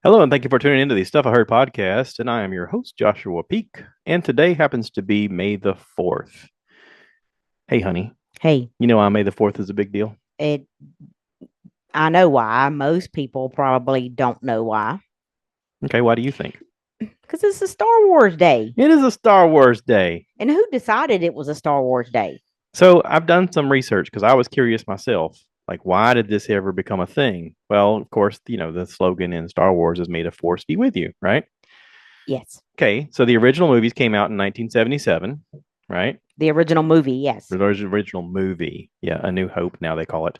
Hello, and thank you for tuning into the Stuff I Heard podcast. And I am your host, Joshua Peak. And today happens to be May the 4th. Hey, honey, Hey, you know why May the 4th is a big deal? it I know why. Most people probably don't know why. Okay, why do you think? Because it's a Star Wars day. It is a Star Wars day. And who decided it was a Star Wars day? So I've done some research because I was curious myself. Like, why did this ever become a thing? Well, of course, the slogan in Star Wars is "May the Force be with you," right? Yes. Okay, so the original movies came out in 1977, right? The original movie, yes. The original movie, yeah, A New Hope, now they call it.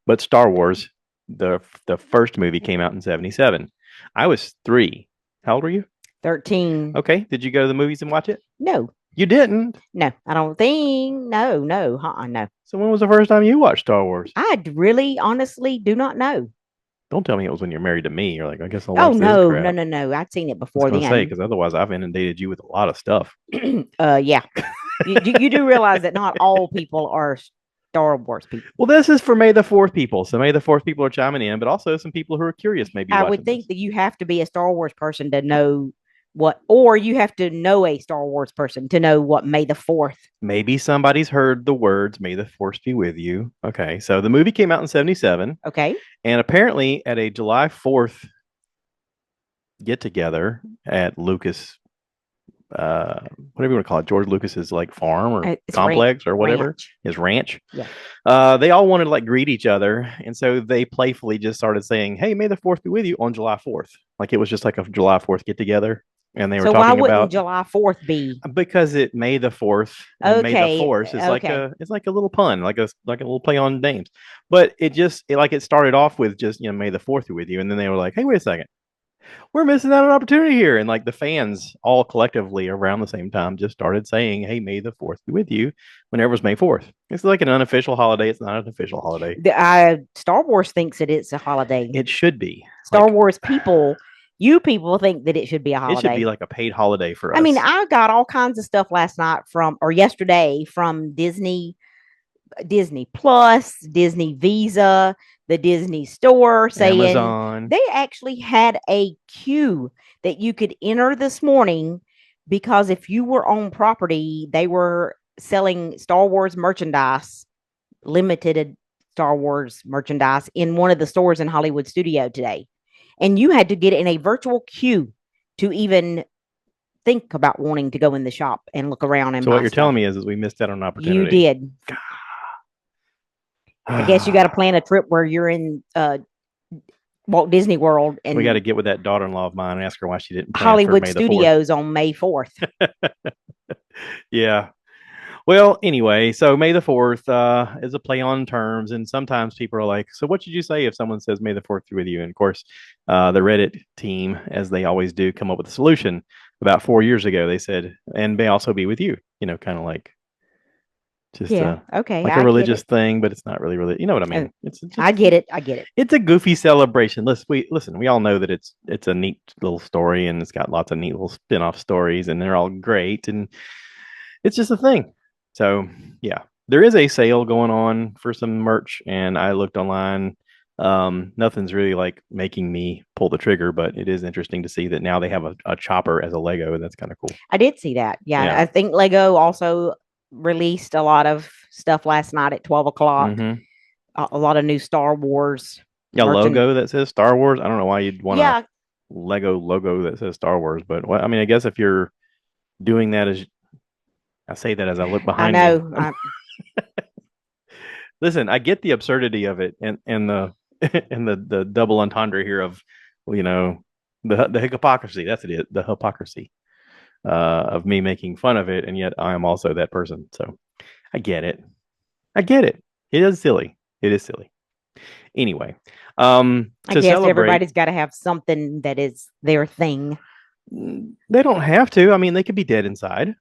But Star Wars, the first movie came out in 77. I was 3. How old were you? 13. Okay. Did you go to the movies and watch it? No, You didn't. no, I don't think. No, no. So when was the first time you watched Star Wars? Really honestly do not know. Don't tell me it was when you're married to me. You're like, I guess I'll Oh, watch this no, no, crap. no, no. I'd seen it I was before gonna say then. because otherwise I've inundated you with a lot of stuff. Yeah. You do realize that not all people are Star Wars people. Well, this is for May the 4th people. So May the 4th people are chiming in, but also some people who are curious maybe I would watching think this. that you have to be a Star Wars person to know or you have to know a Star Wars person to know what May the 4th. Maybe somebody's heard the words "May the Force be with you." Okay, so the movie came out in 77, Okay. and apparently at a July 4th get together at Lucas, whatever you want to call it, George Lucas's like farm or It's complex or whatever, ranch. his ranch. Yeah. They all wanted to like greet each other, and so they playfully just started saying, "Hey, May the 4th be with you" on July 4th. Like it was just like a July 4th get together, and they were So why talking wouldn't about July 4th be? because it May the 4th and May the Okay. Force is like Okay. a little pun, like a little play on names. But it started off with just May the 4th be with you, and then they were like, hey, wait a second, we're missing out on an opportunity here, and like the fans all collectively around the same time just started saying, hey, May the 4th be with you, whenever it was May 4th. It's like an unofficial holiday. It's not an official holiday. Star Wars thinks that it's a holiday. It should be Star like Wars people, you people think that it should be a it should be holiday. like a paid holiday for I mean, us. I got all kinds of stuff last night or yesterday from Disney Plus, Disney Visa, the Disney store saying Amazon. they actually had a queue that you could enter this morning because if you were on property, they were selling Star Wars merchandise, limited Star Wars merchandise in one of the stores in Hollywood Studio today. And you had to get in a virtual queue to even think about wanting to go in the shop and look around and So what buy you're telling stuff. me is we missed out on an You opportunity. did. I guess you got to plan a trip where you're in Walt Disney World We got to and get with that daughter-in-law of mine and ask her why she didn't plan for Hollywood May the 4th. Studios on May 4th. Yeah. Well, anyway, so May the 4th is a play on terms, and sometimes people are like, so what should you say if someone says May the 4th be with you? And of course, the Reddit team, as they always do, come up with a solution. About 4 years ago, they said, and may also be with you, kind of like just Yeah. Okay. like a I get religious it. thing, but it's not really, you know what I Uh, mean? It's I just get it. I get it. it's a goofy celebration. Listen. We all know that it's a neat little story, and it's got lots of neat little spin-off stories, and they're all great, and it's just a thing. So yeah, there is a sale going on for some merch, and I looked online. Nothing's really like making me pull the trigger, but it is interesting to see that now they have a chopper as a Lego, and that's kind of cool. I did see that. Yeah. Yeah. I think Lego also released a lot of stuff last night at 12 o'clock. Mm-hmm. A lot of new Star Wars Yeah, merchant. logo that says Star Wars. I don't know why you'd want a Yeah. Lego logo that says Star Wars, but I mean, I guess if you're doing that as I say that as I look I behind me. know. Listen, I get the absurdity of it and the and the double entendre here of you know the hypocrisy. That's it. The hypocrisy of me making fun of it, and yet I am also that person. So I get it. I get it. It is silly. It is silly. Anyway, I to guess celebrate, everybody's got to have something that is their thing. they don't have to. I mean, they could be dead inside.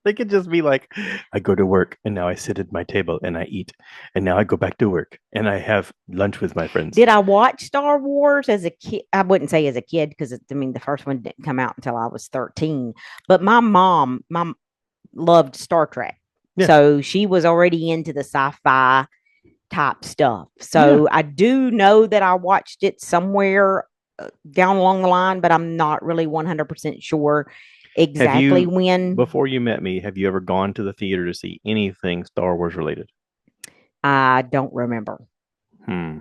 They could just be like, I go to work and now I sit at my table and I eat. And now I go back to work and I have lunch with my friends. Did I watch Star Wars as a kid? I wouldn't say as a kid because I mean the first one didn't come out until I was 13. But my mom loved Star Trek, Yeah. so she was already into the sci-fi type stuff. Yeah. So I do know that I watched it somewhere down along the line, but I'm not really 100% sure Have exactly you, when. before you met me, have you ever gone to the theater to see anything Star Wars related? I don't remember. Hmm.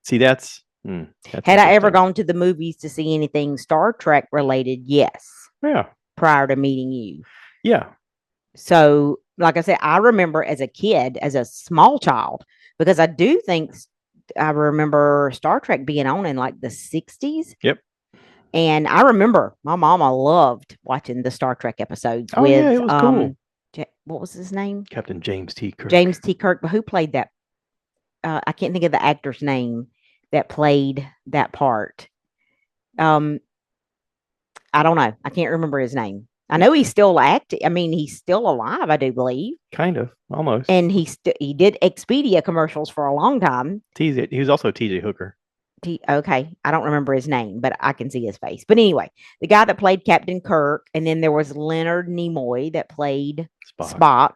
See, that's Had I ever interesting. gone to the movies to see anything Star Trek related? Yes, Yeah. prior to meeting you. Yeah. So, like I said, I remember as a kid, as a small child, because I do think I remember Star Trek being on in like the 60s. Yep. And I remember my mama loved watching the Star Trek episodes Oh yeah, it with was cool. what was his name? Captain James T. Kirk. James T. Kirk, but who played that? I can't think of the actor's name that played that part. Um, I don't know. I can't remember his name. I know he's still active. I mean, he's still alive, I do believe, Kind of, almost. and he did Expedia commercials for a long time. TJ. He was also TJ Hooker. Okay, I don't remember his name, but I can see his face. But anyway, the guy that played Captain Kirk, and then there was Leonard Nimoy that played Spock. Spock.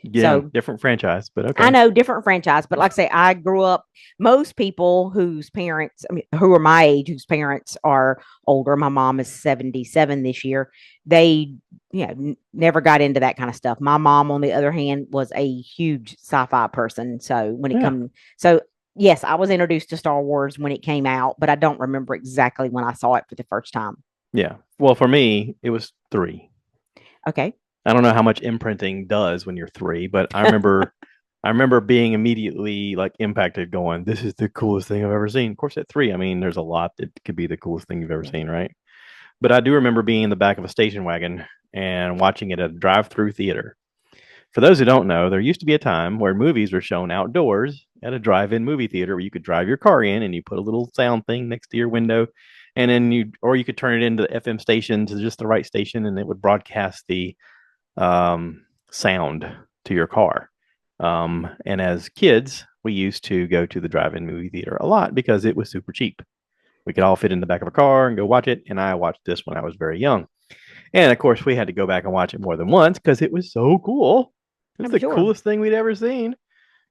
Yeah, So different franchise, but I okay. know different franchise, but like I say, I grew up. Most people whose parents, I mean, who are my age, whose parents are older. My mom is 77 this year. They, never got into that kind of stuff. My mom, on the other hand, was a huge sci-fi person. So when it Yeah, comes, so yes, I was introduced to Star Wars when it came out, but I don't remember exactly when I saw it for the first time. yeah. Well, for me, it was three. Okay. I don't know how much imprinting does when you're three, but I remember being immediately like impacted, going, "This is the coolest thing I've ever seen." Of course, at three, I mean, there's a lot that could be the coolest thing you've ever Yeah. seen, right? But I do remember being in the back of a station wagon and watching it at a drive-through theater. For those who don't know, there used to be a time where movies were shown outdoors at a drive-in movie theater where you could drive your car in and you put a little sound thing next to your window, and then you could turn it into the FM station to just the right station, and it would broadcast the sound to your car. And as kids, we used to go to the drive-in movie theater a lot because it was super cheap. We could all fit in the back of a car and go watch it. And I watched this when I was very young. And of course, we had to go back and watch it more than once because it was so cool. It was I'm the sure. coolest thing we'd ever seen.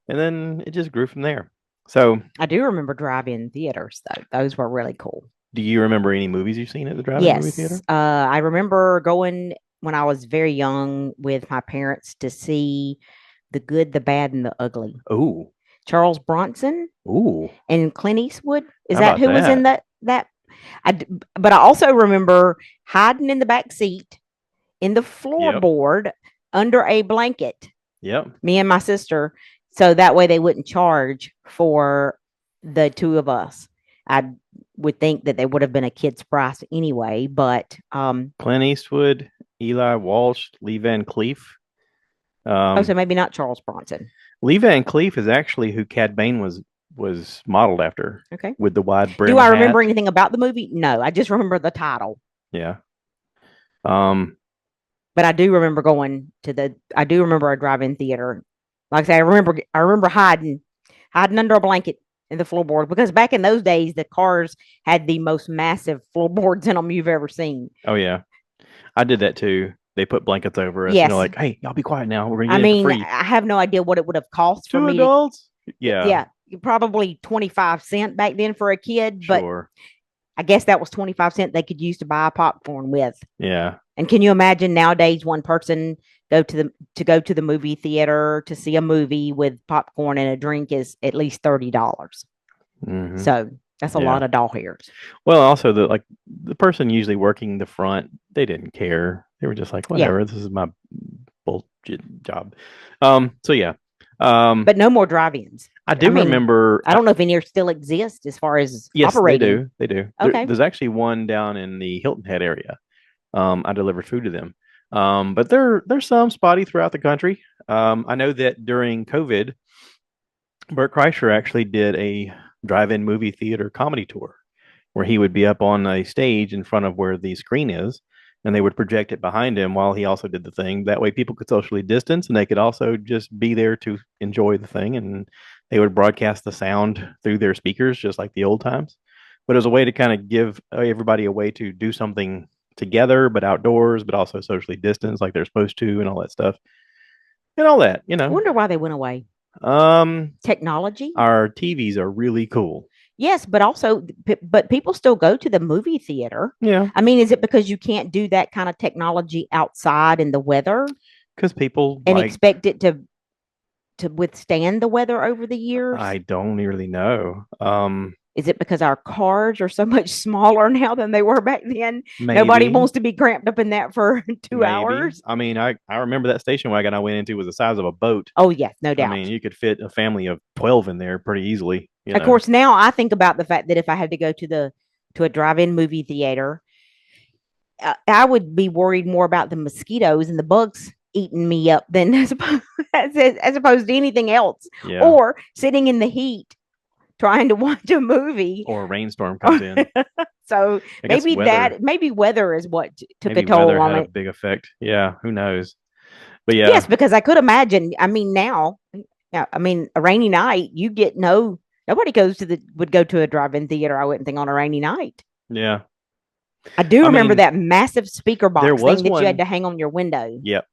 And then it just grew from there. So, I do remember drive-in theaters though; those were really cool. do you remember any movies you've seen at the drive-in movie Yes. theater? I remember going when I was very young with my parents to see The Good, the Bad, and the Ugly. Ooh, Charles Bronson ooh, and Clint Eastwood. Is how that about who was in that? that? But I also remember hiding in the back seat in the Yep, floorboard under a blanket, yep. me and my sister, so that way they wouldn't charge for the two of us. I would think that they would have been a kid's price anyway, but Clint Eastwood, Eli Walsh, Lee Van Cleef. oh, so Um, maybe not Charles Bronson. Lee Van Cleef is actually who Cad Bane was modeled after, Okay. with the wide Do brim I remember hat. anything about the movie? No, I just remember the title. Yeah. Um, But I do remember going to the. I do remember a drive-in theater. Like I say, I remember hiding under a blanket in the floorboard because back in those days, the cars had the most massive floorboards in them you've ever seen. oh yeah, I did that too. They put blankets over us, and they're Yes, like, "Hey, y'all be quiet now. We're gonna I get in for mean, free." I have no idea what it would have cost for Two me adults. to. Yeah, Yeah, probably 25 cents back then for a kid, but sure. I guess that was 25 cents they could use to buy popcorn with. Yeah, And can you imagine nowadays one person go to the movie theater to see a movie with popcorn and a drink is at least $30. hmm, So that's a yeah. lot of doll hairs. Well, also the person usually working the front, they didn't care. They were just like, Yeah, "Whatever. This is my bullshit job." So yeah. but no more drive-ins. I I do mean, remember. I don't know if any still exist as far as Yes, they operating. do. They do. Okay. There's actually one down in the Hilton Head area. I delivered food to them. But there's some spotty throughout the country. I know that during COVID, Bert Kreischer actually did a drive-in movie theater comedy tour where he would be up on a stage in front of where the screen is, and they would project it behind him while he also did the thing. That way, people could socially distance, and they could also just be there to enjoy the thing. And they would broadcast the sound through their speakers, just like the old times. But it was a way to kind of give everybody a way to do something together, but outdoors, but also socially distanced, like they're supposed to, and all that stuff, and all that. I wonder why they went away. Um, Technology? our TVs are really cool. Yes, but also, but people still go to the movie theater. Yeah, I mean, is it because you can't do that kind of technology outside in the weather because people and like, expect it to withstand the weather over the years? I don't really know. Is it because our cars are so much smaller now than they were back then? Nobody Maybe, wants to be cramped up in that for 2 hours. I mean, I remember that station wagon I went into was the size of a boat. Oh, yes, no I mean, doubt. you could fit a family of 12 in there pretty easily, you Of know. course, now I think about the fact that if I had to go to a drive-in movie theater, I would be worried more about the mosquitoes and the bugs eating me up than as opposed to anything else, Yeah. or sitting in the heat trying to watch a movie. Or a rainstorm comes in. So I guess weather, maybe weather is what took a maybe toll weather on had a it. big effect. Yeah, who knows? But Yes, yeah, because I could imagine. I mean, now, yeah, I mean, a rainy night, you get nobody goes to the would go to a drive-in theater. I wouldn't think on a rainy night. yeah. I do I remember mean, that massive speaker there box thing was that you had one. to hang on your window. Yep.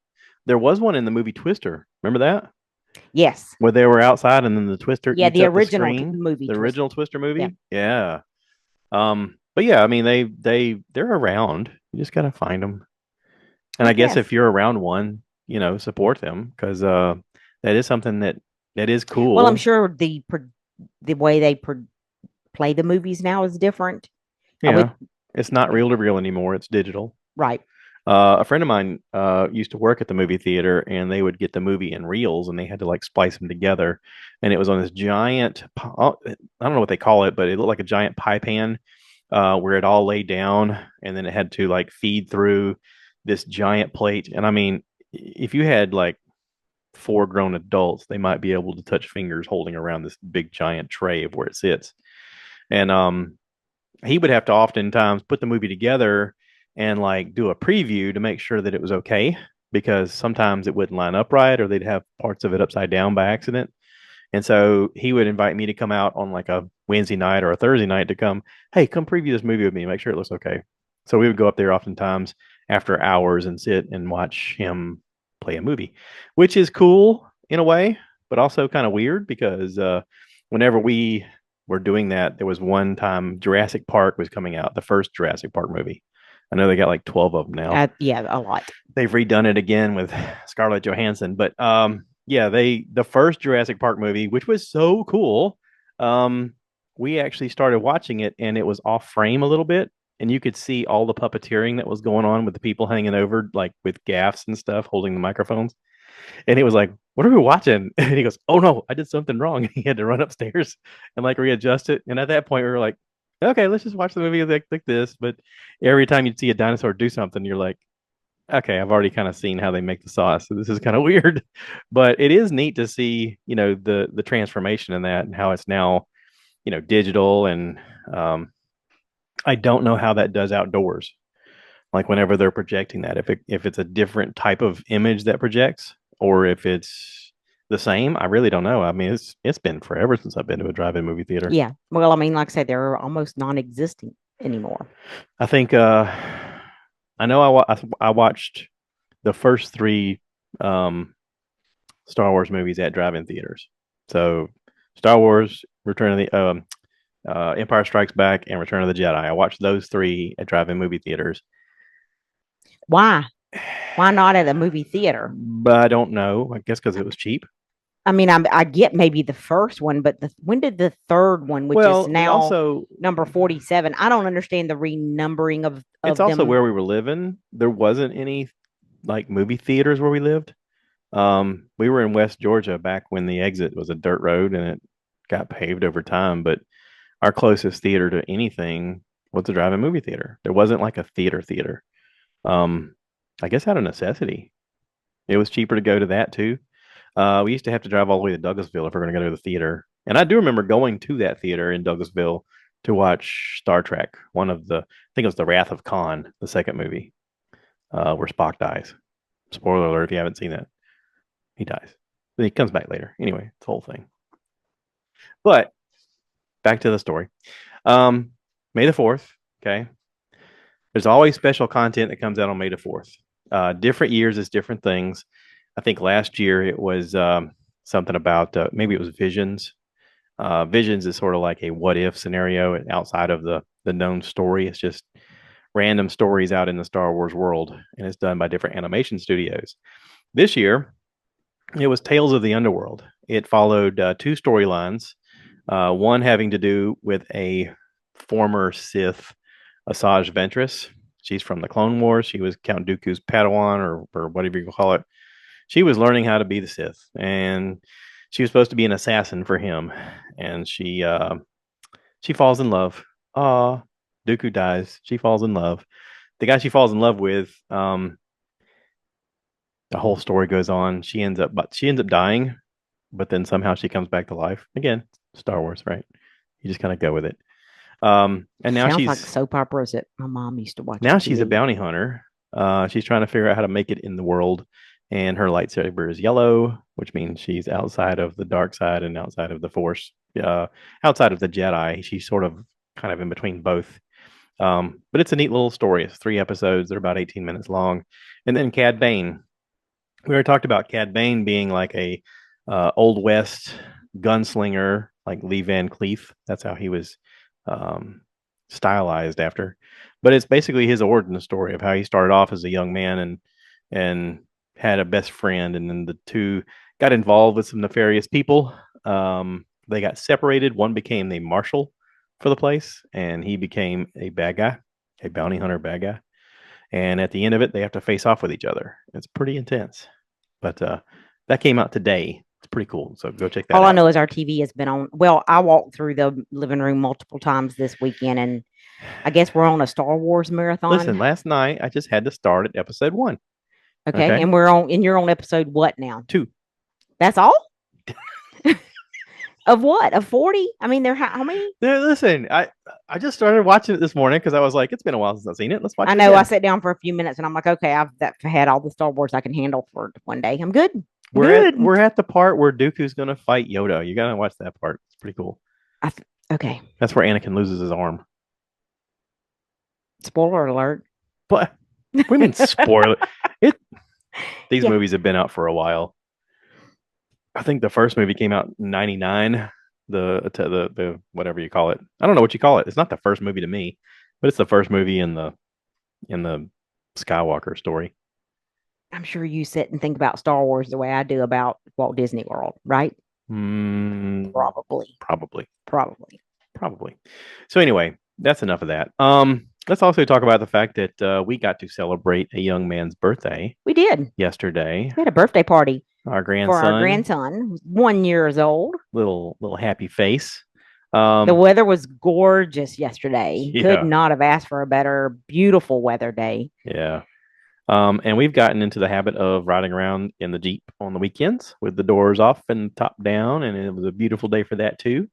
There was one in the movie Twister. Remember that? Yes, Where they were outside and then the Twister yeah, eats the up the original screen. movie The twist. original Twister Yeah, movie. Yeah. But yeah, I mean they're around. You just gotta find them. And I I guess guess. if you're around one, support them because that is something that is Well, I'm cool. sure the way they play the movies now is different. I would Yeah. It's not reel to reel anymore. It's digital. right. A friend of mine used to work at the movie theater, and they would get the movie in reels, and they had to like splice them together. And it was on this giant, I don't know what they call it, but it looked like a giant pie pan where it all laid down, and then it had to like feed through this giant plate. And I mean, if you had like four grown adults, they might be able to touch fingers holding around this big giant tray of where it sits. And he would have to oftentimes put the movie together and like do a preview to make sure that it was okay because sometimes it wouldn't line up right or they'd have parts of it upside down by accident. And so he would invite me to come out on like a Wednesday night or a Thursday night to come, hey, come preview this movie with me, make sure it looks okay. So we would go up there oftentimes after hours and sit and watch him play a movie, which is cool in a way, but also kind of weird because whenever we were doing that, there was one time Jurassic Park was coming out, the first Jurassic Park movie. I know they got like 12 of them now. Yeah, a lot. They've redone it again with Scarlett Johansson, but yeah, the first Jurassic Park movie, which was so cool, um, we actually started watching it and it was off frame a little bit, and you could see all the puppeteering that was going on with the people hanging over, like with gaffs and stuff, holding the microphones. And he was like, "What are we watching?" And he goes, "Oh no, I did something wrong." He had to run upstairs and like readjust it. And at that point, we were like, "Okay, let's just watch the movie like this." But every time you'd see a dinosaur do something, you're like, "Okay, I've already kind of seen how they make the sauce, so this is kind of weird." But it is neat to see, the transformation in that and how it's now, digital. And I don't know how that does outdoors. Like whenever they're projecting that, if it's a different type of image that projects, or if it's the same, I really don't know. I mean, it's been forever since I've been to a drive-in movie theater. Yeah. Well, I mean, like I said, they're almost non-existent anymore. I think I know I watched the first three um, Star Wars movies at drive-in theaters. So Star Wars, Return of the Empire Strikes Back, and Return of the Jedi. I watched those three at drive-in movie theaters. Why? Why not at a movie theater? But I don't know. I guess because it was cheap. I mean, I get maybe the first one, but when did the third one, which is Well, they now also number 47? I don't understand the renumbering of it's of also them. where we were living. There wasn't any like movie theaters where we lived. We were in West Georgia back when the exit was a dirt road and it got paved over time. But our closest theater to anything was a drive-in movie theater. There wasn't like a theater. Um, I guess out of necessity. It was cheaper to go to that too. We used to have to drive all the way to Douglasville if we are going to go to the theater. And I do remember going to that theater in Douglasville to watch Star Trek, I think it was The Wrath of Khan, the second movie, where Spock dies. Spoiler alert if you haven't seen that. He dies. But he comes back later. Anyway, it's the whole thing. But back to the story. Um, May the 4th, okay? There's always special content that comes out on May the 4th. Different years is different things. I think last year it was something about maybe it was Visions. Visions is sort of like a what if scenario outside of the known story. It's just random stories out in the Star Wars world, and it's done by different animation studios. This year, it was Tales of the Underworld. It followed two storylines, one having to do with a former Sith, Asajj Ventress. She's from the Clone Wars. She was Count Dooku's Padawan, or whatever you call it. She was learning how to be the Sith, and she was supposed to be an assassin for him. And she falls in love. Ah, Dooku dies. She falls in love. The guy she falls in love with, the whole story goes on. She ends up dying, but then somehow she comes back to life again. Star Wars, right? You just kind of go with it. And now Sounds like she's soap operas that my mom used to watch now on she's a TV. bounty hunter. She's trying to figure out how to make it in the world, and her lightsaber is yellow, which means she's outside of the dark side and outside of the Force, outside of the Jedi. She's sort of kind of in between both. But it's a neat little story. It's 3 episodes. They're about 18 minutes long. And then Cad Bane. We already talked about Cad Bane being like a old west gunslinger, like Lee Van Cleef. That's how he was um, stylized after. But it's basically his origin story of how he started off as a young man and had a best friend, and then the two got involved with some nefarious people. They got separated. One became the marshal for the place, and he became a bad guy, a bounty hunter bad guy. And at the end of it, they have to face off with each other. It's pretty intense. But that came out today. It's pretty cool. So go check that All I out. know is our TV has been on. Well, I walked through the living room multiple times this weekend, and I guess we're on a Star Wars Listen, marathon. last night I just had to start at episode one. Okay, Okay, and we're on, and you're on episode what now? two. That's all of what? Of 40? I mean, there how many? Listen, I just started watching it this morning because I was like, it's been a while since I've seen it. Let's watch I it know I again. sat down for a few minutes and I'm like, okay, I've had all the Star Wars I can handle for one day. I'm good. I'm We're at good. we're at the part where Dooku's gonna fight Yoda. You gotta watch that part. It's pretty cool. Okay. That's where Anakin loses his arm. Spoiler alert. But what do you mean spoiler? It these Yeah. movies have been out for a while. I think the first movie came out in '99. The whatever you call it. I don't know what you call it. It's not the first movie to me, but it's the first movie in the Skywalker story. I'm sure you sit and think about Star Wars the way I do about Walt Disney World, right? Mm, Probably. probably, Probably. probably. So anyway, that's enough of that. Let's also talk about the fact that we got to celebrate a young man's birthday We did. yesterday. We had a birthday party Our for our grandson, grandson, who's 1 year old. little happy face. The Um, weather was gorgeous yesterday. Could yeah, not have asked for a better, beautiful weather day. yeah. And we've gotten into the habit of riding around in the Jeep on the weekends with the doors off and top down, and it was a beautiful day for that too.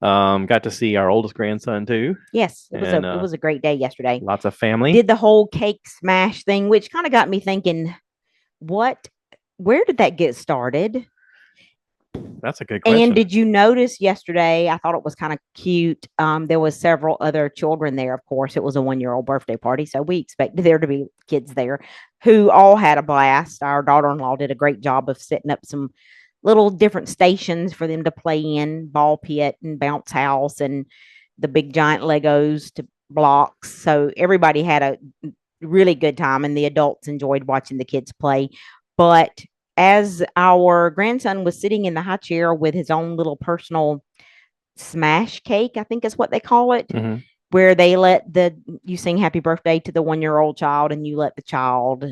Got to see our oldest grandson too, Yes, and it was a great day yesterday. lots of family. Did the whole cake smash thing, which kind of got me thinking, what where did that get started? That's a good And question. did you notice yesterday? I thought it was kind of cute. There was several other children there. Of course, it was a 1 year old birthday party, so we expected there to be kids there who all had a blast. Our daughter-in-law did a great job of setting up some little different stations for them to play in, ball pit and bounce house, and the big giant Legos to blocks. So everybody had a really good time, and the adults enjoyed watching the kids play. But as our grandson was sitting in the high chair with his own little personal smash cake, I think is what they call it, Hmm. where they let you sing happy birthday to the 1 year old child and you let the child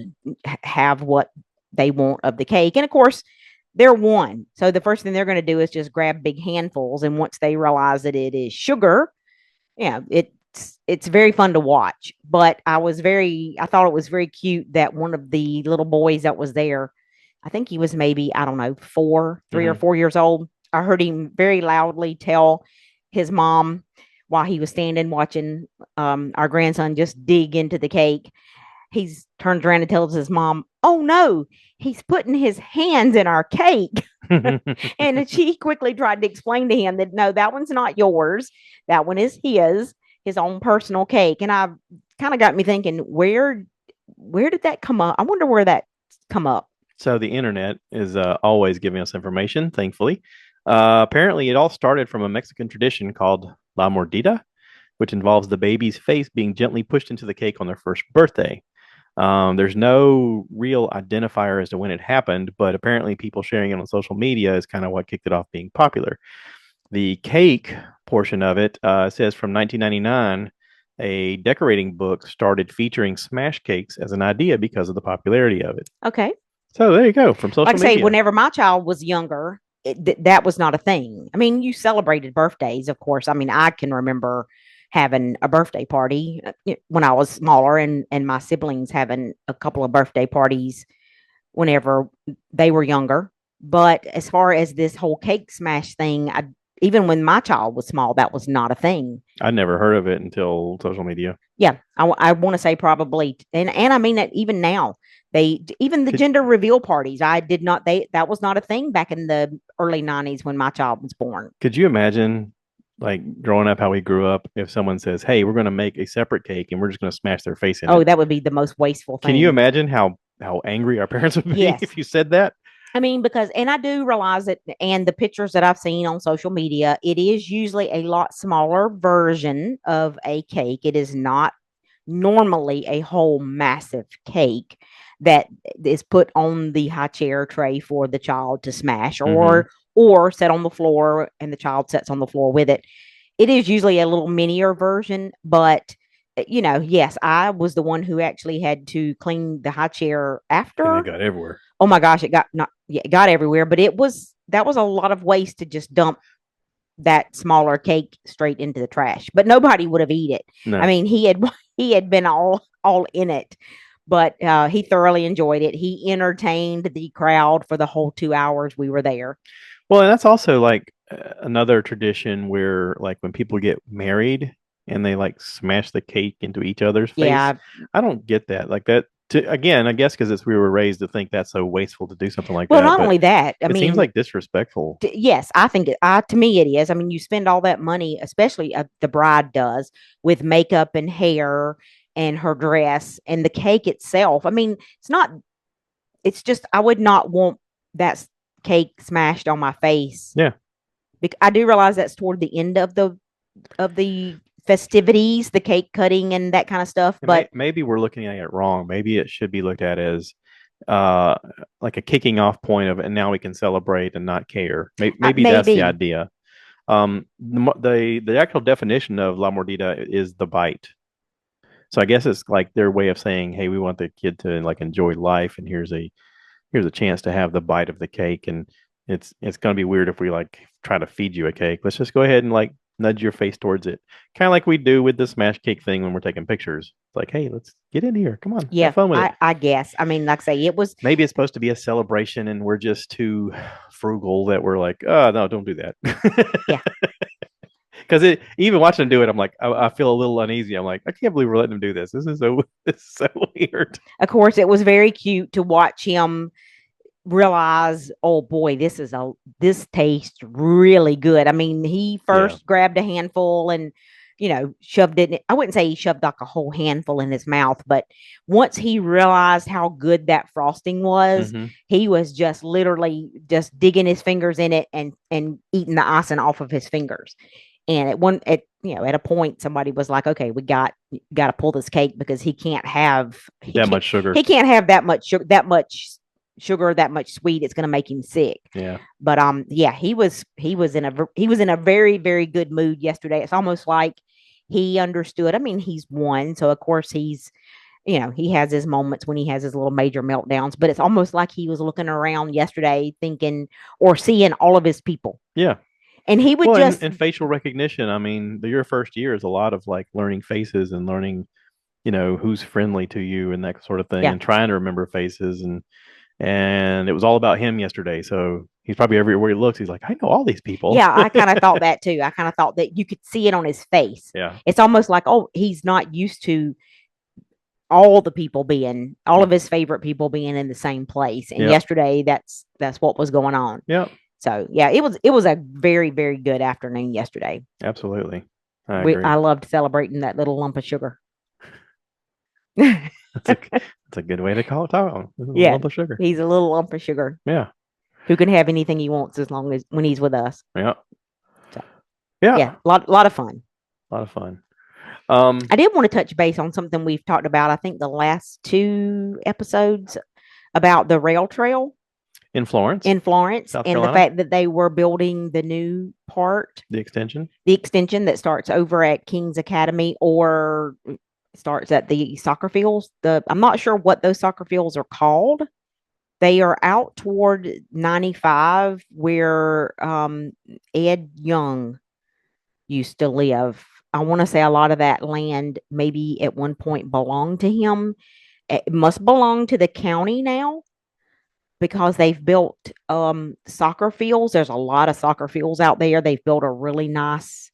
have what they want of the cake. And of course, they're one. So the first thing they're going to do is just grab big handfuls. And once they realize that it is sugar, yeah, it's very fun to watch. But I thought it was very cute that one of the little boys that was there, I think he was maybe, I don't know, 3 or 4 years old. I heard him very loudly tell his mom while he was standing watching our grandson just dig into the cake. He's turns around and tells his mom, "Oh no, he's putting his hands in our cake." And she quickly tried to explain to him that no, that one's not yours. That one is his own personal cake. And I kind of got me thinking, where did that come up? I wonder where that come up. So the internet is always giving us information, thankfully. Apparently, it all started from a Mexican tradition called La Mordida, which involves the baby's face being gently pushed into the cake on their first birthday. There's no real identifier as to when it happened, but apparently, people sharing it on social media is kind of what kicked it off being popular. The cake portion of it says from 1999, a decorating book started featuring smash cakes as an idea because of the popularity of it. Okay. So there you go, from Like social I say, media. whenever my child was younger, that was not a thing. I mean, you celebrated birthdays, of course. I mean, I can remember having a birthday party when I was smaller, and my siblings having a couple of birthday parties whenever they were younger. But as far as this whole cake smash thing, even when my child was small, that was not a thing. I never heard of it until social media. Yeah, I want to say probably, and I mean that even now, they even the Could gender reveal parties. I did not they that was not a thing back in the early '90s when my child was born. could you imagine like growing up how we grew up if someone says, "Hey, we're going to make a separate cake and we're just going to smash their face in Oh, it." that would be the most wasteful Can you thing. imagine how angry our parents would be Yes, if you said that? I mean, because, and I do realize that, and the pictures that I've seen on social media, it is usually a lot smaller version of a cake. It is not normally a whole massive cake that is put on the high chair tray for the child to smash, Mm-hmm. or set on the floor and the child sits on the floor with it. It is usually a little minier version, but yes, I was the one who actually had to clean the high chair And it after. got everywhere. Oh my gosh, it got not yeah, it got everywhere, but that was a lot of waste to just dump that smaller cake straight into the trash. But nobody would have eaten it. I No. mean, he had been all in it, but he thoroughly enjoyed it. He entertained the crowd for the whole 2 hours we were there. Well, and that's also like another tradition where like when people get married and they like smash the cake into each other's face. Yeah. I don't get that. Like that to, again, I guess because it's we were raised to think that's so wasteful to do something like Well, that, not but only that, I it seems mean, like disrespectful. yes, I think to me it is. I mean, you spend all that money, especially the bride does, with makeup and hair and her dress and the cake itself. I mean, it's not. It's just I would not want that cake smashed on my face. Yeah. I do realize that's toward the end of the festivities, the cake cutting and that kind of stuff. But Maybe we're looking at it wrong. Maybe it should be looked at as uh like a kicking off point of and now we can celebrate and not care. Maybe that's the maybe, idea. The actual definition of la mordida is the bite. So I guess it's like their way of saying, "Hey, we want the kid to like enjoy life, and here's a chance to have the bite of the cake." And it's gonna be weird if we like try to feed you a cake. Let's just go ahead and like nudge your face towards it, kind of like we do with the smash cake thing when we're taking pictures. It's like, hey, let's get in here. Come on, have yeah, fun with it. I guess. I mean, like I say, it was. Maybe it's supposed to be a celebration, and we're just too frugal that we're like, oh no, don't do that. Yeah. Because it even watching him do it, I'm like, I feel a little uneasy. I'm like, I can't believe we're letting him do this. This is so this is so weird. Of course, it was very cute to watch him realize, oh boy, this tastes really good. I mean, he Yeah. first grabbed a handful and shoved it. I wouldn't say he shoved like a whole handful in his mouth, but once he realized how good that frosting was, Mm-hmm. he was just literally just digging his fingers in it and eating the icing off of his fingers. And at a point, somebody was like, "Okay, we got to pull this cake because That much sugar. he can't have that much sugar, that much sweet. It's going to make him sick." Yeah. But yeah, he was in a very very good mood yesterday. It's almost like he understood. I mean, he's one, so of course he has his moments when he has his little major meltdowns. But it's almost like he was looking around yesterday, thinking or seeing all of his people, Yeah. and he would Well, just and facial recognition. I mean, your first year is a lot of like learning faces and learning, who's friendly to you and that sort of thing, yeah. and trying to remember faces and it was all about him yesterday. So he's probably everywhere he looks. He's like, I know all these people. Yeah, I kind of thought that too. I kind of thought that you could see it on his face. Yeah. It's almost like, oh, he's not used to all of his favorite people being in the same place. And Yep. yesterday, that's what was going on. Yep. So yeah, it was a very very good afternoon yesterday. Absolutely. I agree. I loved celebrating that little lump of sugar. That's a that's a good way to call it. Talk on. This is a Yeah, lump of sugar. he's a little lump of sugar Yeah, who can have anything he wants as long as when he's with us. yeah, So yeah, yeah. lot of fun. A lot of fun. I did want to touch base on something we've talked about. I think the last two episodes about the rail trail In Florence, in Florence South and the Carolina, fact that they were building the new part, the extension. the extension that starts over at King's Academy or starts at the soccer fields. I'm not sure what those soccer fields are called. They are out toward 95 where Ed Young used to live. I want to say a lot of that land maybe at one point belonged to him. It must belong to the county now because they've built soccer fields. There's a lot of soccer fields out there. They've built a really nice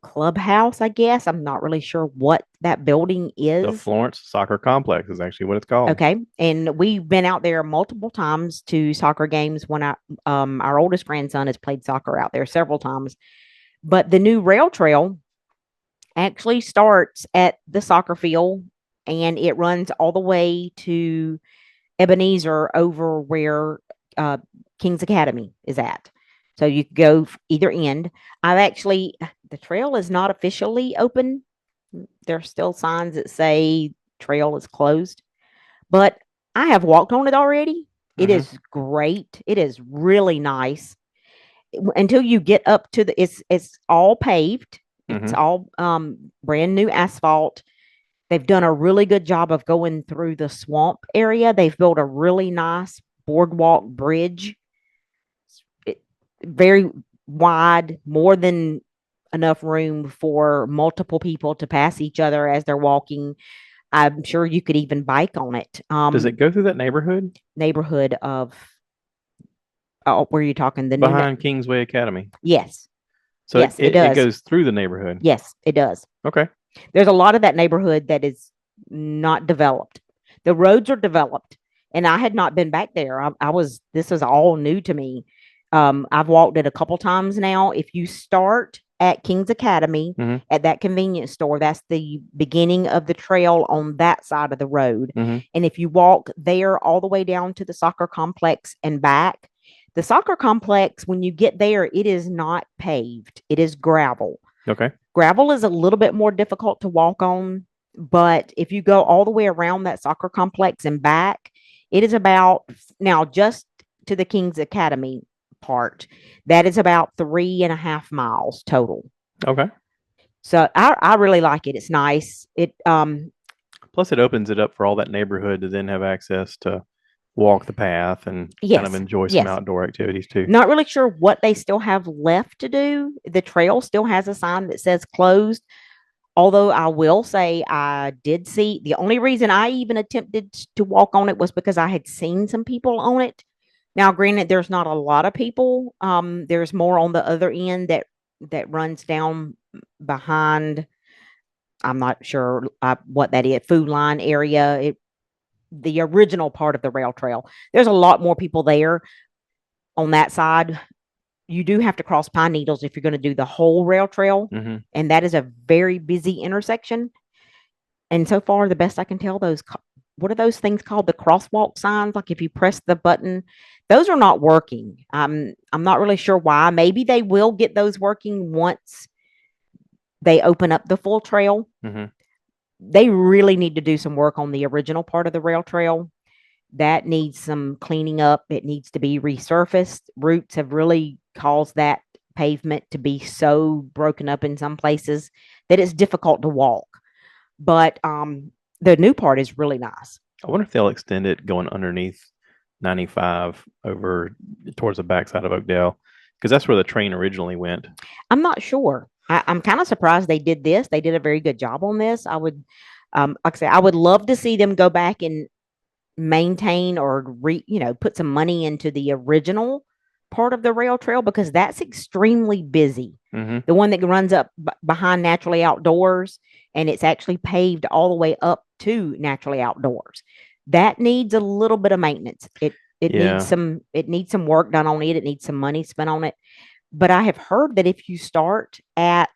clubhouse, I guess. I'm not really sure what that building The is. Florence Soccer Complex is actually what it's called. Okay. And we've been out there multiple times to soccer games when our oldest grandson has played soccer out there several times. But the new rail trail actually starts at the soccer field and it runs all the way to Ebenezer over where uh, King's Academy is at. So you go either end. The trail is not officially open. There's still signs that say trail is closed, but I have walked on it already. It Mm-hmm. is great. It is really nice until you get up to it's all paved. It's Mm-hmm. all brand new asphalt. They've done a really good job of going through the swamp area. They've built a really nice boardwalk bridge. It, very wide, more than enough room for multiple people to pass each other as they're walking. I'm sure you could even bike on it. Does it go through that neighborhood Neighborhood of where you talking the new? behind Kingsway Academy? Yes, So yes, it it does. goes through the neighborhood. Yes, it does. Okay. There's a lot of that neighborhood that is not developed. The roads are developed, and I had not been back there. This is all new to me. I've walked it a couple times now. If you start at King's Academy Mm-hmm. at that convenience store, that's the beginning of the trail on that side of the road. Mm-hmm. And if you walk there all the way down to the soccer complex and back, the soccer complex, when you get there, it is not paved, it is gravel. Okay. Gravel is a little bit more difficult to walk on, but if you go all the way around that soccer complex and back, it is about now just to the King's Academy part, that is about 3.5 miles total. Okay. So I really like it. It's nice. Plus, it opens it up for all that neighborhood to then have access to walk the path and kind of Yes, enjoy some yes. outdoor activities too. Not really sure what they still have left to do. The trail still has a sign that says closed. Although I will say I did see the only reason I even attempted to walk on it was because I had seen some people on it. Now, granted, there's not a lot of people. There's more on the other end that runs down behind. I'm not sure what that is. Food line area. The original part of the rail trail. There's a lot more people there on that side. You do have to cross Pine Needles if you're going to do the whole rail trail, Mm-hmm. and that is a very busy intersection. And so far, the best I can tell, those what are those things called? The crosswalk signs. Like if you press the button, those are not working. I'm not really sure why. Maybe they will get those working once they open up the full trail. Mm-hmm. They really need to do some work on the original part of the rail trail. That needs some cleaning up. It needs to be resurfaced. Roots have really caused that pavement to be so broken up in some places that it's difficult to walk. But the new part is really nice. I wonder if they'll extend it going underneath 95 over towards the backside of Oakdale because that's where the train originally went. I'm not sure. I'm kind of surprised they did this. They did a very good job on this. I would, like I say, I would love to see them go back and maintain or put some money into the original part of the rail trail because that's extremely busy. Mm-hmm. The one that runs up behind Naturally Outdoors and it's actually paved all the way up to Naturally Outdoors. That needs a little bit of maintenance. It needs some work done on it. It needs some money spent on it. But I have heard that if you start at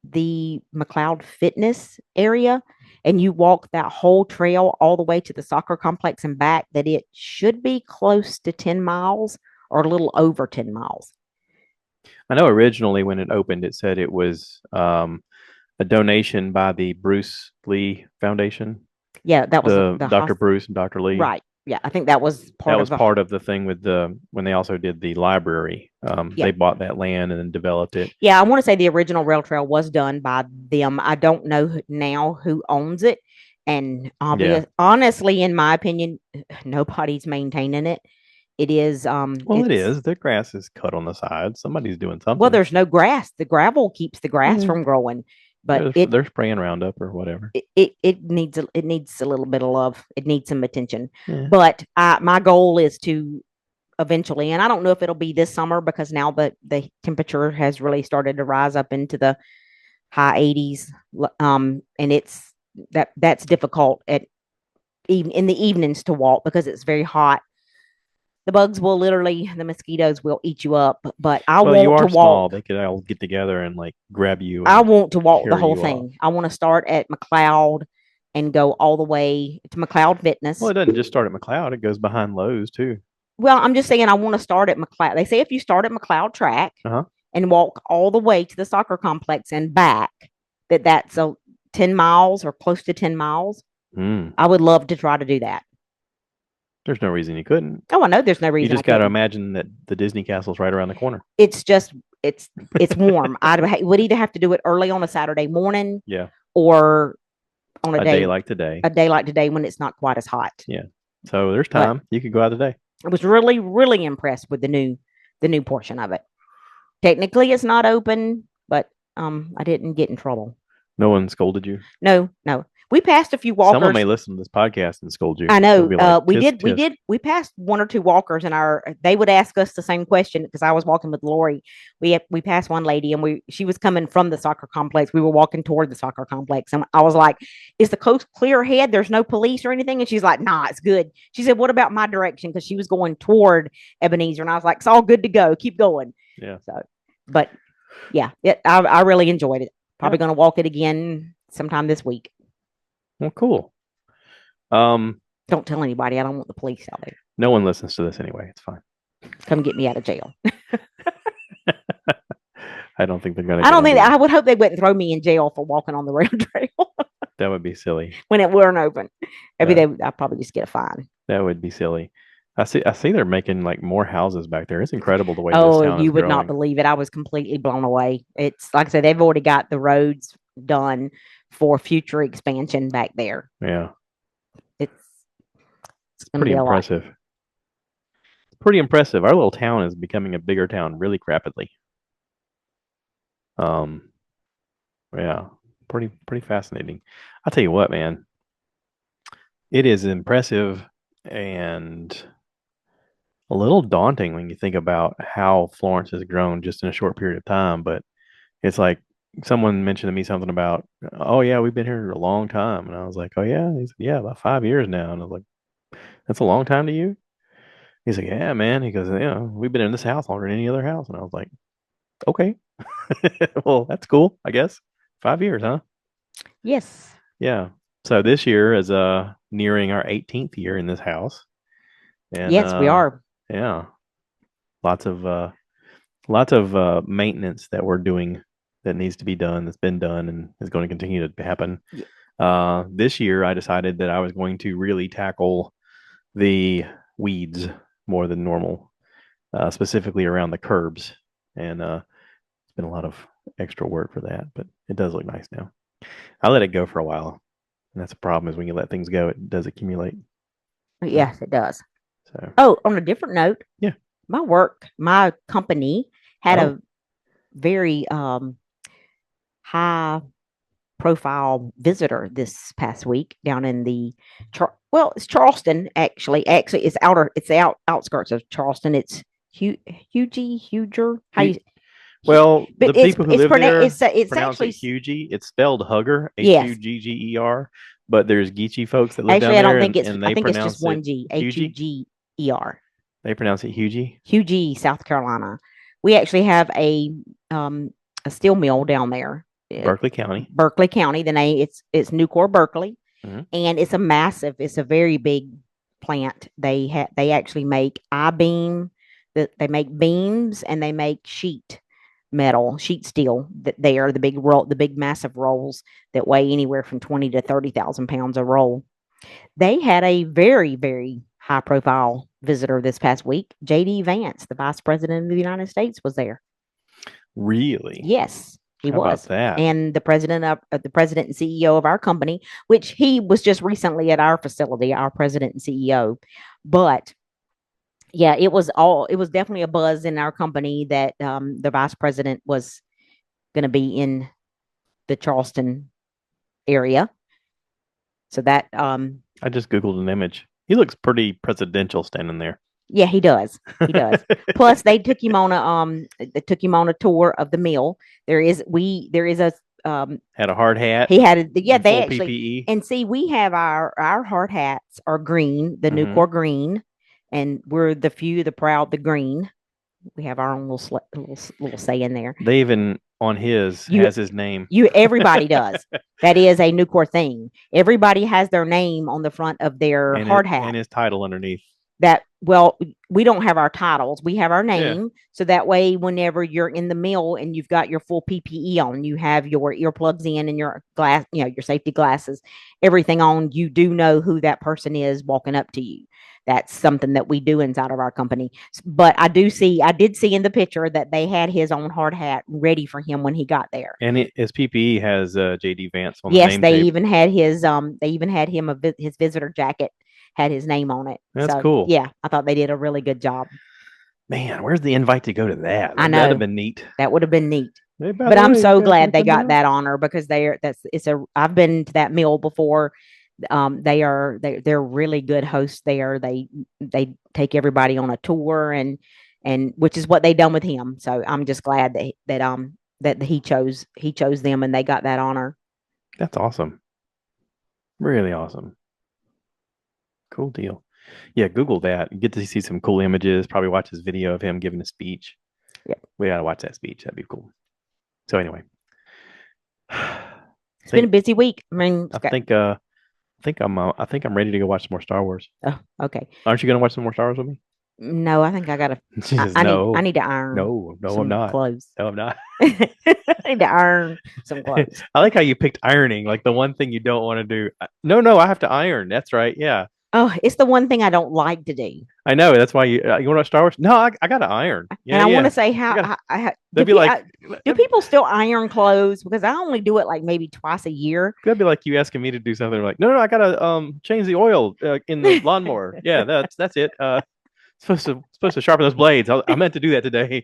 the McLeod Fitness area and you walk that whole trail all the way to the soccer complex and back, that it should be close to 10 miles or a little over 10 miles. I know originally when it opened, it said it was a donation by the Bruce Lee Foundation, Yeah, that was the the Dr. Bruce and Dr. Lee. right. Yeah, I think that was That part of was the part of the thing with the when they also did the library. yeah. They bought that land and then developed it. Yeah, I want to say the original rail trail was done by them. I don't know now who owns it. And Yeah. honestly, in my opinion, nobody's maintaining it. It is Well, it it's is. The grass is cut on the side. Somebody's doing well, something. there's no grass. The gravel keeps the grass Yeah. from growing, but it They're spraying Roundup or whatever. it needs a little bit of love. It needs some attention. Yeah. But my goal is to eventually, and I don't know if it'll be this summer because now the temperature has really started to rise up into the high 80s. And that's difficult at even in the evenings to walk because it's very hot. The mosquitoes will eat you up, but I Well, you want to are walk. small. They could all get together and like grab you I and want to walk the carry whole you off. thing. I want to start at McLeod and go all the way to McLeod Well, Fitness. it doesn't just start at McLeod. It goes behind Lowe's too. Well, I'm just saying I want to start at McLeod. They say if you start at McLeod Track Uh-huh. and walk all the way to the soccer complex and back, that's a 10 miles or close to 10 miles. Mm. I would love to try to do that. There's no reason you couldn't. Oh, I know there's no You reason I just got to couldn't. imagine that the Disney Castle's right around the corner. It's just it's it's warm. I would either have to do it early on a Saturday morning Yeah. or on A day like today. a day like today when it's not quite as hot. Yeah. So there's But time. You could go out today. I was really, really impressed with the new portion of it. Technically, it's not open, but I didn't get in trouble. No one scolded you. No, no. We passed a few Someone walkers. may listen to this podcast and scold you. I They'll know. be like, We tisk, did. We tisk. did. We passed one or two walkers, and they would ask us the same question because I was walking with Lori. We passed one lady, and she was coming from the soccer complex. We were walking toward the soccer complex, and I was like, "Is the coast clear ahead? There's no police or anything?" And she's like, "Nah, it's good." She said, "What about my direction?" Because she was going toward Ebenezer, and I was like, "It's all good to go. Keep going." Yeah. So, but yeah, I really enjoyed it. Probably Yeah. going to walk it again sometime this week. Well, cool. Um, Don't tell anybody. I don't want the police out there. no one listens to this anyway. It's fine. Come get me out of jail. I don't think they're gonna. I don't think I would hope they wouldn't throw me in jail for walking on the rail trail That would be silly. when it weren't open. Maybe Yeah. I'd probably just get a fine. That would be silly. I see. They're making like more houses back there. It's incredible the way this Oh, town is you would not growing. believe it. I was completely blown away. It's like I said, they've already got the roads done for future expansion back there. Yeah, It's it's going to pretty be a lot. impressive. Pretty impressive. Our little town is becoming a bigger town really rapidly. Um, yeah, pretty fascinating. I'll tell you what, man. It is impressive and a little daunting when you think about how Florence has grown just in a short period of time. But it's like someone mentioned to me something about, oh yeah, we've been here a long time, and I was like, oh yeah, he said, yeah, about 5 years now, and I was like, that's a long time to you? He's like, yeah, man. He goes, yeah, we've been in this house longer than any other house, and I was like, okay, well, that's cool, I guess. 5 years, huh? Yes. Yeah. So this year is nearing our 18th year in this house, and Yes, we are. yeah, lots of maintenance that we're doing that needs to be done, that's been done and is going to continue to happen. This year I decided that I was going to really tackle the weeds more than normal, specifically around the curbs, and it's been a lot of extra work for that, but it does look nice now. I let it go for a while, and that's the problem, is when you let things go, it does accumulate. Yes, it does. So Oh, on a different note, yeah. my company had Oh. a very high profile visitor this past week down in it's Charleston actually. Actually, it's the outskirts of Charleston. It's Huger. How you? Well, But the people who live there it's pronounce actually it Hugie. It's spelled Hugger, yes. Hugger. But there's Geechee folks that live Actually, down I don't there, think it's. and I they think it's just pronounce one it G. Hugie. Huger. They pronounce it Hugie. Hugie, South Carolina. We actually have a steel mill down there, Berkeley County. Berkeley County. The name it's Nucor Berkeley, Mm-hmm. and it's a very big plant. They actually make I-beam. They make beams and they make sheet steel. That they are the big massive rolls that weigh anywhere from 20 to 30,000 pounds a roll. They had a very, very high profile visitor this past week. JD Vance, the vice president of the United States, was there. Really? Yes, he How about was. that? And the president and CEO of our company, which he was just recently at our facility, our president and CEO. But yeah, it was definitely a buzz in our company that the vice president was going to be in the Charleston area. So that I just Googled an image. He looks pretty presidential standing there. yeah, he does. He does. Plus, they took him on a tour of the mill. There is a Had a hard hat. he had a, yeah, And they full actually, PPE. and see, we have our hard hats are green, the Mm-hmm. Nucor green, and we're the few, the proud, the green. We have our own little say in there. They even on his You has his name. Everybody does. That is a Nucor thing. Everybody has their name on the front of their hard hat. And his title underneath. That well, we don't have our titles. We have our name. Yeah. So that way, whenever you're in the mill and you've got your full PPE on, you have your earplugs in and your glass, your safety glasses, everything on, you do know who that person is walking up to you. That's something that we do inside of our company. But I did see in the picture that they had his own hard hat ready for him when he got there. And his PPE has JD Vance on yes, the name they tape. even had his visitor jacket had his name on it. That's cool. Yeah, I thought they did a really good job. Man, where's the invite to go to that? I know. That'd have been neat. That would have been neat. Hey, but I'm so glad they got that. that honor because I've been to that mill before. They're really good hosts there. They take everybody on a tour and which is what they done with him. So I'm just glad that he chose them and they got that honor. That's awesome. Really awesome. Cool deal. Yeah, Google that. You get to see some cool images. Probably watch this video of him giving a speech. Yeah, we gotta watch that speech. That'd be cool. So anyway, it's been a busy week. I mean, I think I'm ready to go watch some more Star Wars. Oh, okay. Aren't you gonna watch some more Star Wars with me? No, I think I gotta. I need to iron. No, I'm not. Clothes. No, I'm not. I need to iron some clothes. I like how you picked ironing, like the one thing you don't want to do. No, I have to iron. That's right. Yeah. Oh, it's the one thing I don't like to do. I know. That's why you want to watch Star Wars? No, I got to iron. Yeah, and I want to say do people still iron clothes? Because I only do it like maybe twice a year. That'd be like you asking me to do something like, no, I got to change the oil in the lawnmower. Yeah, that's it. Supposed to sharpen those blades. I meant to do that today.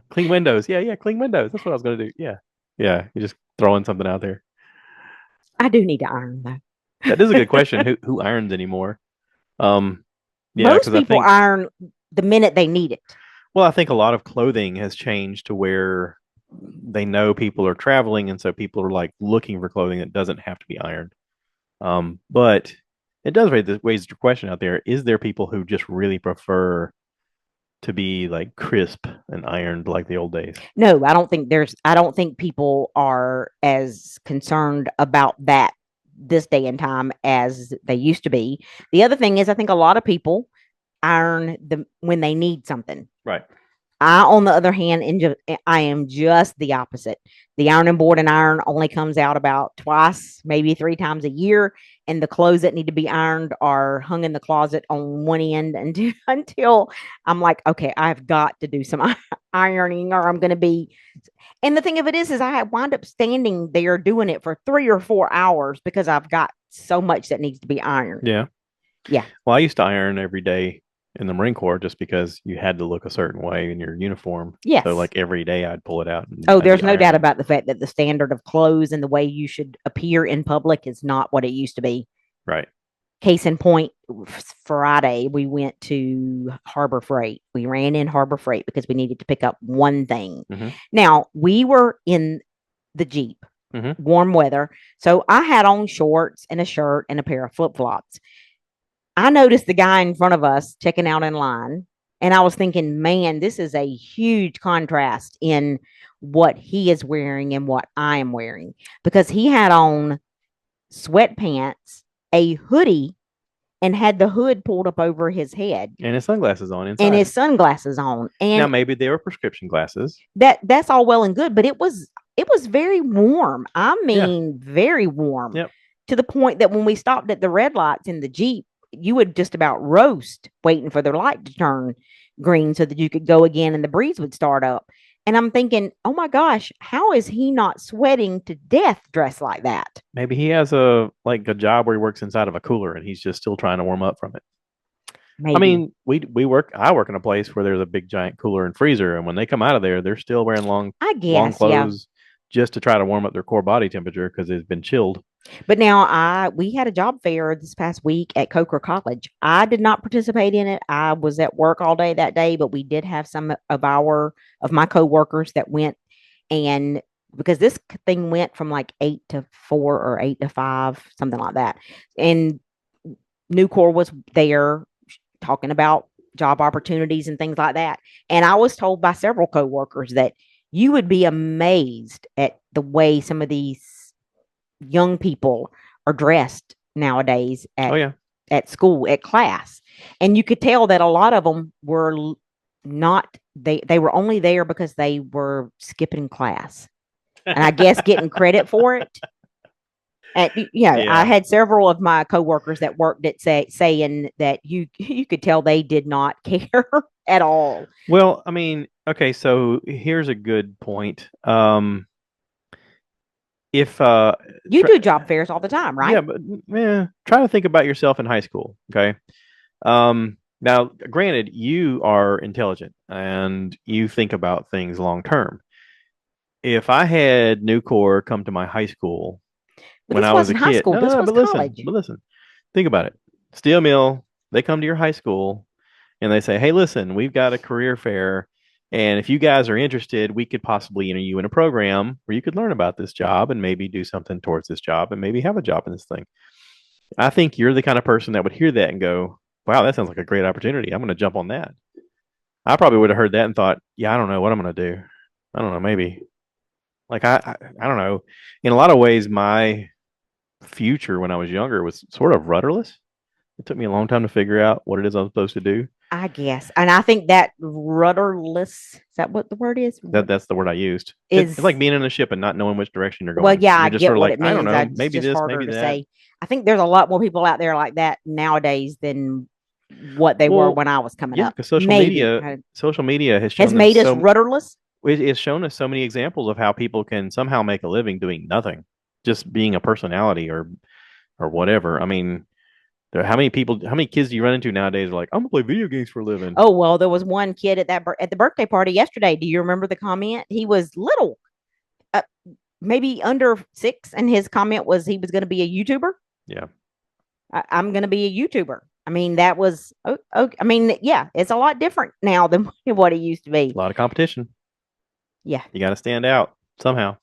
Clean windows. Yeah, clean windows. That's what I was going to do. Yeah. You're just throwing something out there. I do need to iron though. That is a good question. Who irons anymore? Yeah, most people iron the minute they need it. Well, I think a lot of clothing has changed to where they know people are traveling, and so people are like looking for clothing that doesn't have to be ironed. But it does raise your question out there. Is there people who just really prefer to be like crisp and ironed like the old days? No, I don't think people are as concerned about that this day and time as they used to be. The other thing is I think a lot of people iron when they need something. Right. I, on the other hand, I am just the opposite. The ironing board and iron only comes out about twice, maybe 3 times a year. And the clothes that need to be ironed are hung in the closet on one end until I'm like, okay, I've got to do some ironing or I'm going to be. And the thing of it is I wind up standing there doing it for 3 or 4 hours because I've got so much that needs to be ironed. Yeah. Yeah. Well, I used to iron every day in the Marine Corps just because you had to look a certain way in your uniform. Yes. So like every day I'd pull it out. There's no doubt about the fact that the standard of clothes and the way you should appear in public is not what it used to be. Right. Case in point, Friday, we went to Harbor Freight. We ran in Harbor Freight because we needed to pick up one thing. Mm-hmm. Now, we were in the Jeep, warm weather. So I had on shorts and a shirt and a pair of flip-flops. I noticed the guy in front of us checking out in line, And I was thinking, man, this is a huge contrast in what he is wearing and what I am wearing, because he had on sweatpants, a hoodie, and had the hood pulled up over his head And his sunglasses on and inside. his sunglasses on. Now And maybe they were prescription glasses. that's all well and good, but it was very warm. I Yeah. mean, very warm, Yep. to the point that when we stopped at the red lights in the Jeep, you would just about roast waiting for the light to turn green so that you could go again and the breeze would start up. And I'm thinking, oh my gosh, how is he not sweating to death dressed like that? Maybe he has a job where he works inside of a cooler and he's just still trying to warm up from it. I Maybe. mean, I work in a place where there's a big giant cooler and freezer, and when they come out of there, they're still wearing I long guess, yeah. clothes just to try to warm up their core body temperature because it's been chilled. But now we had a job fair this past week at Coker College. I did not participate in it. I was at work all day that day, but we did have some of my coworkers that went, and because this thing went from like 8 to 4 or 8 to 5, something like that. And Nucor was there talking about job opportunities and things like that. And I was told by several coworkers that you would be amazed at the way some of these young people are dressed nowadays Oh yeah. at school, at class. And you could tell that a lot of them were not, they were only there because they were skipping class, and I guess getting credit for it. And I Yeah. had several of my coworkers that worked at saying that you could tell they did not care at all. Well, I mean, okay, so here's a good point. If You try, do job fairs all the time, right? yeah, but try to think about yourself in high school, okay? Now, granted, you are intelligent and you think about things long term. If I had Nucor come to my high school But when this I was a wasn't high kid, school. no, no, This no, was college. but listen, think about it. Steel mill, they come to your high school and they say, "Hey, listen, we've got a career fair, and if you guys are interested, we could possibly enter you in a program where you could learn about this job and maybe do something towards this job and maybe have a job in this thing." I think you're the kind of person that would hear that and go, "Wow, that sounds like a great opportunity. I'm going to jump on that." I probably would have heard that and thought, "Yeah, I don't know what I'm going to do. I don't know, maybe." Like I don't know. In a lot of ways, my future when I was younger was sort of rudderless. It took me a long time to figure out what it is I'm supposed to do. I guess. And I think that rudderless, is that what the word is? That's the word I used. It's like Is, being in a ship and not knowing which direction you're well, going. yeah, You're I just sort get of what like, it I don't means. know, It's maybe just this, harder maybe to that. say. I think there's a lot more people out there like that nowadays than what they were Well, when I was coming yeah, up. because Maybe social media has made us rudderless. it's shown us so many examples of how people can somehow make a living doing nothing, just being a personality or whatever. I mean, how many kids do you run into nowadays are like, I'm gonna play video games for a living? Oh well, there was one kid at at the birthday party yesterday. Do you remember the comment? He was little, uh, maybe under 6, and his comment was he was going to be a YouTuber. Yeah, I'm going to be a YouTuber. I mean, that was okay. I mean, yeah, it's a lot different now than what it used to a be. lot of competition. Yeah, You got to stand out somehow.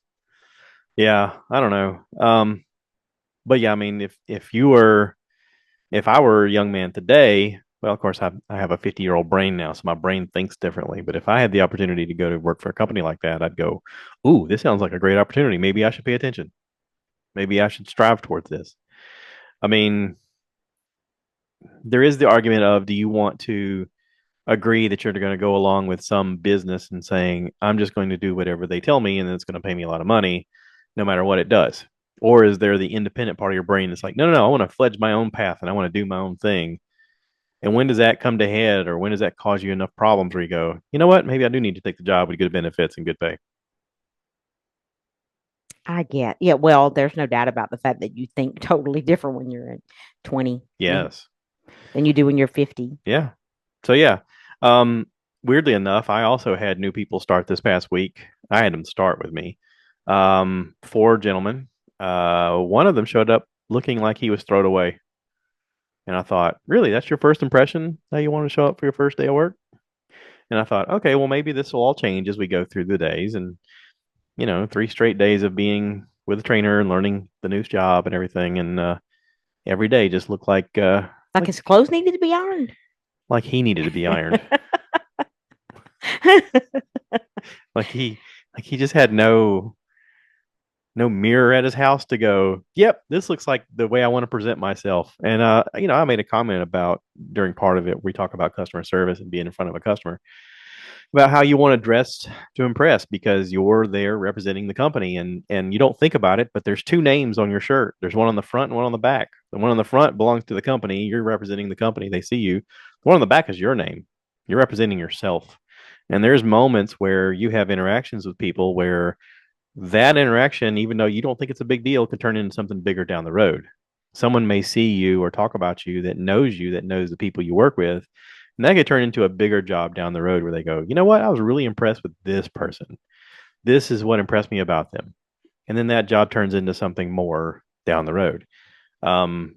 Yeah, I don't know. But yeah, I mean, if I were a young man today, well, of course, I have a 50-year-old brain now, so my brain thinks differently. But if I had the opportunity to go to work for a company like that, I'd go, "Ooh, this sounds like a great opportunity. Maybe I should pay attention. Maybe I should strive towards this." I mean, there is the argument of, do you want to agree that you're going to go along with some business and saying, I'm just going to do whatever they tell me and it's going to pay me a lot of money no matter what it does? Or is there the independent part of your brain that's like, no, no, no, I want to fledge my own path and I want to do my own thing? And when does that come to head, or when does that cause you enough problems where you go, you know what, maybe I do need to take the job with good benefits and good pay? I get. Yeah, well, there's no doubt about the fact that you think totally different when you're at 20 Yes. than you do when you're 50. Yeah. So yeah. Um, Weirdly enough, I also had new people start this past week. I had them start with me. Four gentlemen. One of them showed up looking like he was thrown away. And I thought, really, that's your first impression that you want to show up for your first day of work? And I thought, okay, well, maybe this will all change as we go through the days. And, 3 straight days of being with a trainer and learning the new job and everything. And every day just looked Like his clothes needed to be ironed. like he needed to be ironed. Like he just had no mirror at his house to go, yep, this looks like the way I want to present myself. And I made a comment about during part of it, we talk about customer service and being in front of a customer about how you want to dress to impress because you're there representing the company and you don't think about it, but there's two names on your shirt. There's one on the front and one on the back. The one on the front belongs to the company. You're representing the company. They see you. The one on the back is your name. You're representing yourself. And there's moments where you have interactions with people where that interaction, even though you don't think it's a big deal, could turn into something bigger down the road. Someone may see you or talk about you, that knows the people you work with, and that could turn into a bigger job down the road where they go, you know what? I was really impressed with this person. This is what impressed me about them. And then that job turns into something more down the road. Um,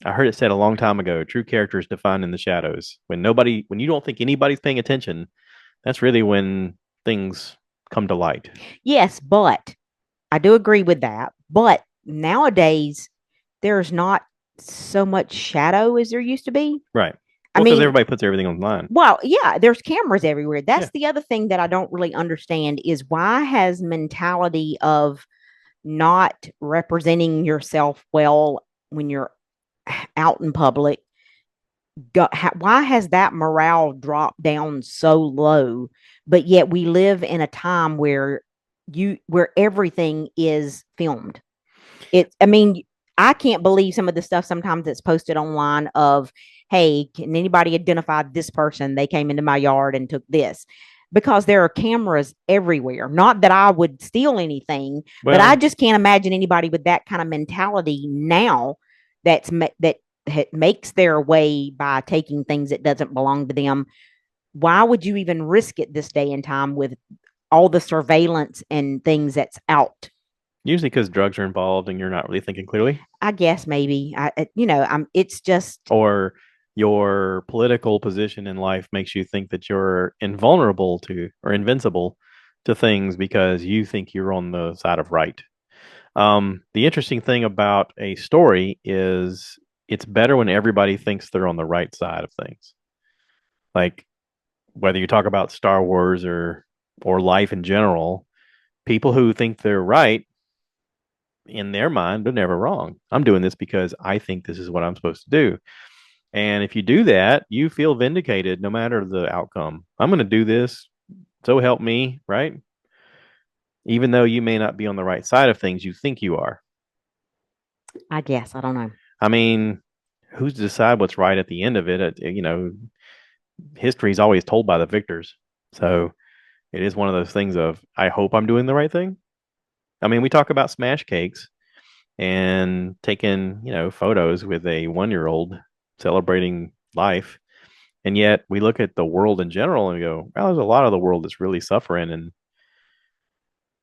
I heard it said a long time ago, true character is defined in the shadows. When you don't think anybody's paying attention, that's really when things come to light. Yes, but I do agree with that. But nowadays, there's not so much shadow as there used to be. Right. I Well, because mean, everybody puts everything online. well, yeah, there's cameras everywhere. Yeah. That's the other thing that I don't really understand is why has mentality of not representing yourself well when you're out in public why has that morale dropped down so low, but yet we live in a time where everything is filmed. I mean, I can't believe some of the stuff sometimes that's posted online of, hey, can anybody identify this person? They came into my yard and took this, because there are cameras everywhere. Not that I would steal anything, but I Well, just can't imagine anybody with that kind of mentality now that makes their way by taking things that doesn't belong to them. Why would you even risk it this day and time with all the surveillance and things that's out? usually because drugs are involved and you're not really thinking clearly, I guess maybe I'm it's just or your political position in life makes you think that you're invulnerable to or invincible to things because you think you're on the side of right. The interesting thing about a story is it's better when everybody thinks they're on the right side of things. Like whether you talk about Star Wars or life in general, people who think they're right in their mind, they're never wrong. I'm doing this because I think this is what I'm supposed to do. And if you do that, you feel vindicated no matter the outcome. I'm going to do this. So help me, right? Even though you may not be on the right side of things, you think you are. I guess I don't know. I mean, who's to decide what's right at the end of it? History is always told by the victors. So it is one of those things of, I hope I'm doing the right thing. I mean, we talk about smash cakes and taking, photos with a 1-year-old celebrating life. And yet we look at the world in general and we go, well, there's a lot of the world that's really suffering. And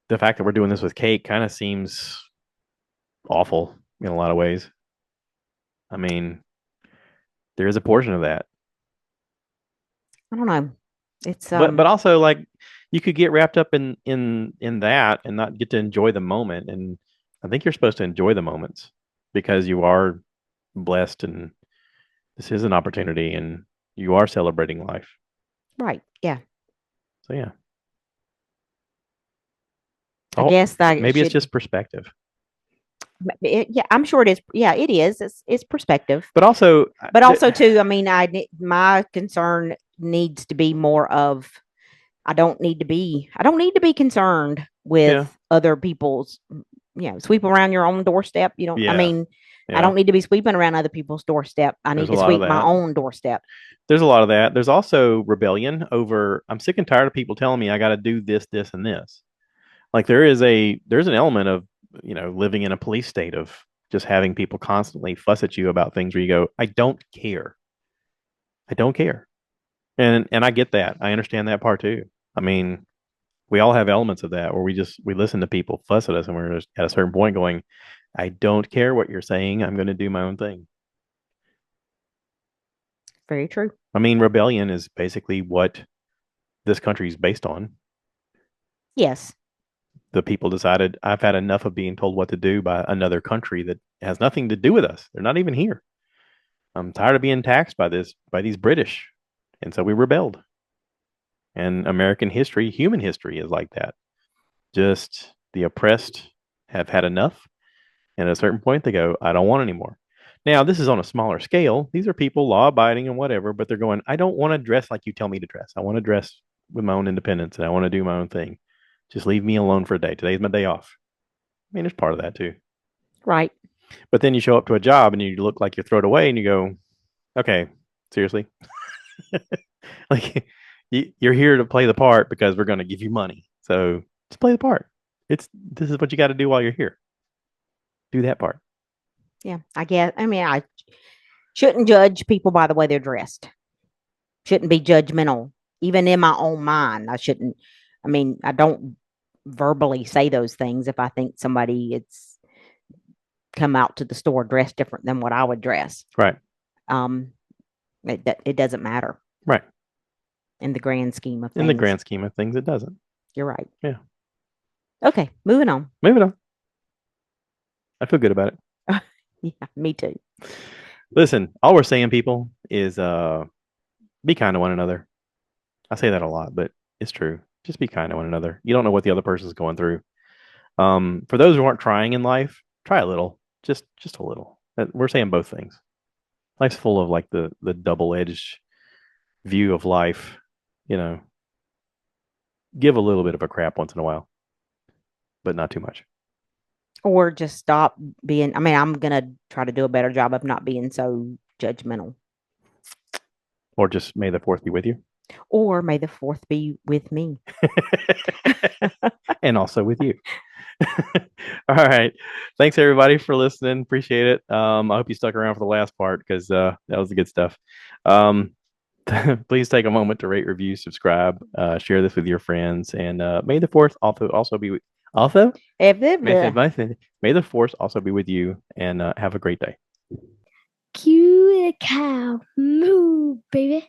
the fact that we're doing this with cake kind of seems awful in a lot of ways. I mean, there is a portion of that. I don't know. It's But also like you could get wrapped up in that and not get to enjoy the moment. And I think you're supposed to enjoy the moments because you are blessed and this is an opportunity and you are celebrating life. right. Yeah. So yeah. I Oh, guess I maybe it's should just perspective. yeah, I'm sure it is. Yeah, it is. It's perspective. But also, But also too, I mean, my concern needs to be more of I don't need to be concerned yeah, with other people's, sweep around your own doorstep. You don't, I yeah, mean, I yeah. don't need to be sweeping around other people's doorstep. I There's need a to lot of sweep my that. own doorstep. There's a lot of that. There's also rebellion over. I'm sick and tired of people telling me I got to do this, this, and this. Like there's an element of living in a police state of just having people constantly fuss at you about things where you go, I don't care. I don't care. And I get that. I understand that part too. I mean, we all have elements of that where we listen to people fuss at us and we're just at a certain point going, I don't care what you're saying. I'm going to do my own thing. Very true. I mean, rebellion is basically what this country is based on. Yes. The people decided I've had enough of being told what to do by another country that has nothing to do with us. They're not even here. I'm tired of being taxed by these British. And so we rebelled. And American history, human history is like that. Just the oppressed have had enough. And at a certain point, they go, I don't want anymore. Now, this is on a smaller scale. These are people law abiding and whatever, but they're going, I don't want to dress like you tell me to dress. I want to dress with my own independence and I want to do my own thing. Just leave me alone for a day. Today's my day off. I mean, there's part of that too. Right. But then you show up to a job and you look like you're thrown away and you go, okay, seriously? Like, you're here to play the part because we're going to give you money. So just play the part. This is what you got to do while you're here. Do that part. Yeah. I guess. I mean, I shouldn't judge people by the way they're dressed. Shouldn't be judgmental. Even in my own mind, I shouldn't. I mean, I don't verbally say those things if I think somebody it's come out to the store dressed different than what I would dress. Right. Um, it doesn't matter Right. in the grand scheme of In the things. grand scheme of things, it doesn't. You're right. Yeah. Okay, moving on. Moving on. I feel good about it. Yeah, me too. Listen, all we're saying, people, is be kind to one another. I say that a lot, but it's true. Just be kind to one another. You don't know what the other person's going through. For those who aren't trying in life, try a little. Just a little. We're saying both things. Life's full of like the double edged view of life. You know, give a little bit of a crap once in a while, but not too much. Or just stop being. I mean, I'm gonna try to do a better job of not being so judgmental. Or just may the fourth be with you. Or may the fourth be with me. And also with you. All right. Thanks everybody for listening. Appreciate it. I hope you stuck around for the last part because that was the good stuff. Please take a moment to rate, review, subscribe, share this with your friends, and may the fourth also be with also may the force also be with you, and have a great day. Cue the cow. Moo, baby.